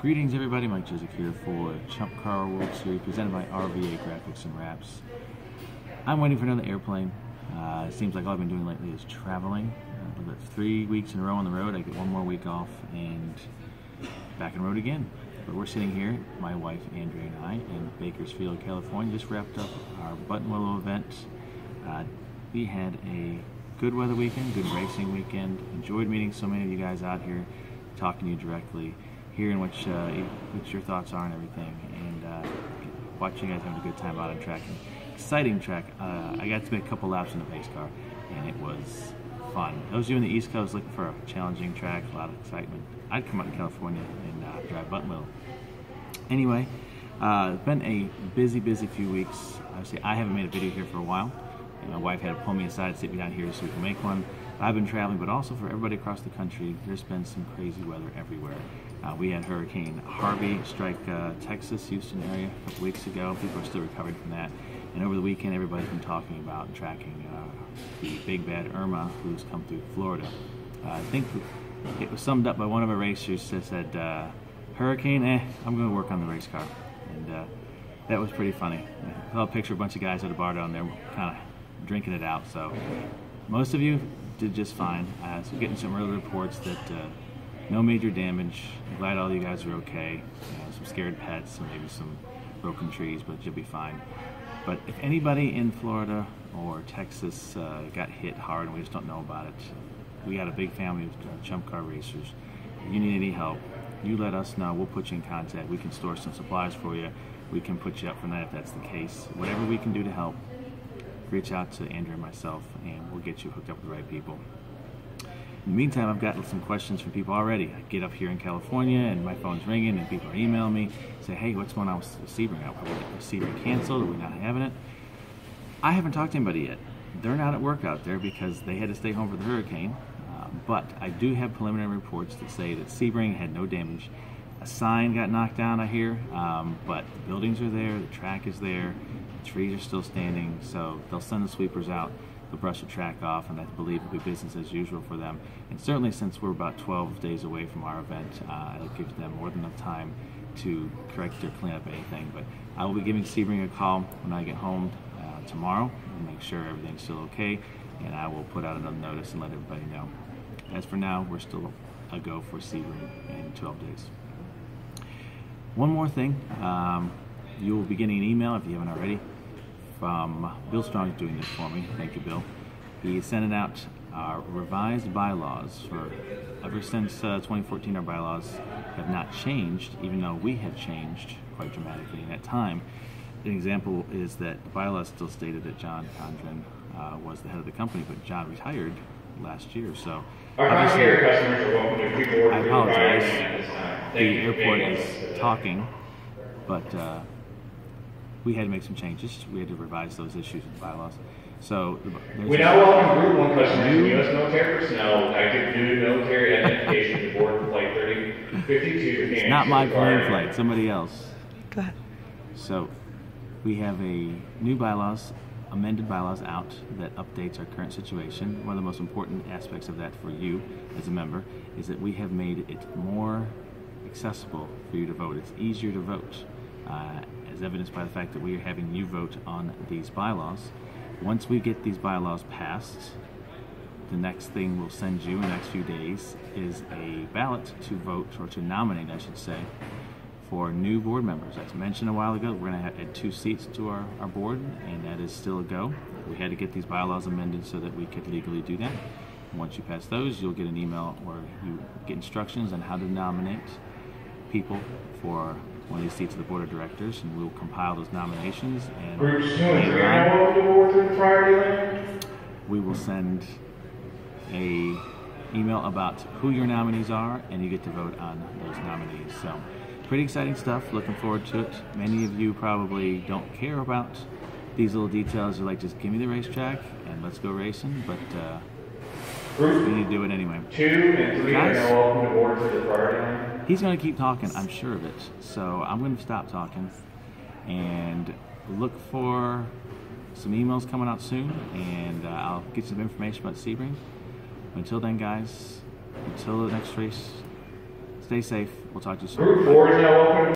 Greetings everybody, Mike Joseph here for ChumpCar World Series presented by RVA Graphics and Wraps. I'm waiting for another airplane. It seems like all I've been doing lately is traveling. I've got 3 weeks in a row on the road. I get one more week off and back on the road again. But we're sitting here, my wife Andrea and I, in Bakersfield, California. Just wrapped up our Button Willow event. We had a good weather weekend, good racing weekend. Enjoyed meeting so many of you guys out here, talking to you directly, hearing what your thoughts are and everything, and watching you guys having a good time out on track. Exciting track. I got to make a couple laps in the pace car, and it was fun. Those of you in the East Coast looking for a challenging track, a lot of excitement, I'd come out to California and drive Button Willow. Anyway, it's been a busy few weeks. Obviously, I haven't made a video here for a while. And my wife had to pull me aside, sit me down here so we can make one. I've been traveling, but also for everybody across the country, there's been some crazy weather everywhere. We had Hurricane Harvey strike Texas, Houston area a couple weeks ago. People are still recovering from that. And over the weekend, everybody's been talking about and tracking the big bad Irma who's come through Florida. I think it was summed up by one of our racers that said, Hurricane, I'm going to work on the race car. And that was pretty funny. I saw a picture of a bunch of guys at a bar down there kind of drinking it out. So most of you did just fine. So getting some early reports that no major damage. I'm glad all you guys are okay. Some scared pets and maybe some broken trees, but you'll be fine. But if anybody in Florida or Texas got hit hard and we just don't know about it, we got a big family of ChumpCar racers. If you need any help, you let us know. We'll put you in contact. We can store some supplies for you. We can put you up for that if that's the case. Whatever we can do to help, reach out to Andrea and myself, and we'll get you hooked up with the right people. In the meantime, I've gotten some questions from people already. I get up here in California, and my phone's ringing, and people are emailing me, say, hey, what's going on with Sebring? Was Sebring canceled? Are we not having it? I haven't talked to anybody yet. They're not at work out there because they had to stay home for the hurricane, but I do have preliminary reports that say that Sebring had no damage. A sign got knocked down, I hear, but the buildings are there, the track is there, the trees are still standing, so they'll send the sweepers out, they'll brush the track off, and I believe it'll be business as usual for them. And certainly since we're about 12 days away from our event, it'll give them more than enough time to correct or clean up anything. But I will be giving Sebring a call when I get home tomorrow and make sure everything's still okay, and I will put out another notice and let everybody know. As for now, we're still a go for Sebring in 12 days. One more thing, you will be getting an email, if you haven't already, from Bill Strong's doing this for me. Thank you, Bill. He is sending out our revised bylaws. Ever since 2014, our bylaws have not changed, even though we have changed quite dramatically in that time. An example is that the bylaws still stated that John Condren was the head of the company, but John retired last year. So obviously, I apologize. The airport is talking, but we had to make some changes. We had to revise those issues in the bylaws. So we now welcome Group 1 customers from U.S. military personnel, active duty military identification to board flight 3052. It's not my plane flight, somebody else. Go ahead. So we have a new bylaws, amended bylaws out that updates our current situation. One of the most important aspects of that for you as a member is that we have made it more accessible for you to vote. It's easier to vote, as evidenced by the fact that we are having you vote on these bylaws. Once we get these bylaws passed, the next thing we'll send you in the next few days is a ballot to vote, or to nominate, I should say, for new board members. As mentioned a while ago, we're going to add 2 seats to our board, and that is still a go. We had to get these bylaws amended so that we could legally do that. Once you pass those, you'll get an email where you get instructions on how to nominate people for one of these seats of the board of directors, and we'll compile those nominations. And Groups 2 and 3 are now welcome to board through the priority lane. We will send a email about who your nominees are, and you get to vote on those nominees. So pretty exciting stuff. Looking forward to it. Many of you probably don't care about these little details. You're like, just give me the racetrack and let's go racing. But we need to do it anyway. 2 and 3 are now welcome to board through the priority lane. He's going to keep talking, I'm sure of it. So I'm going to stop talking and look for some emails coming out soon, and I'll get some information about Sebring. Until then, guys, until the next race, Stay safe. We'll talk to you soon. Group 4 is now open.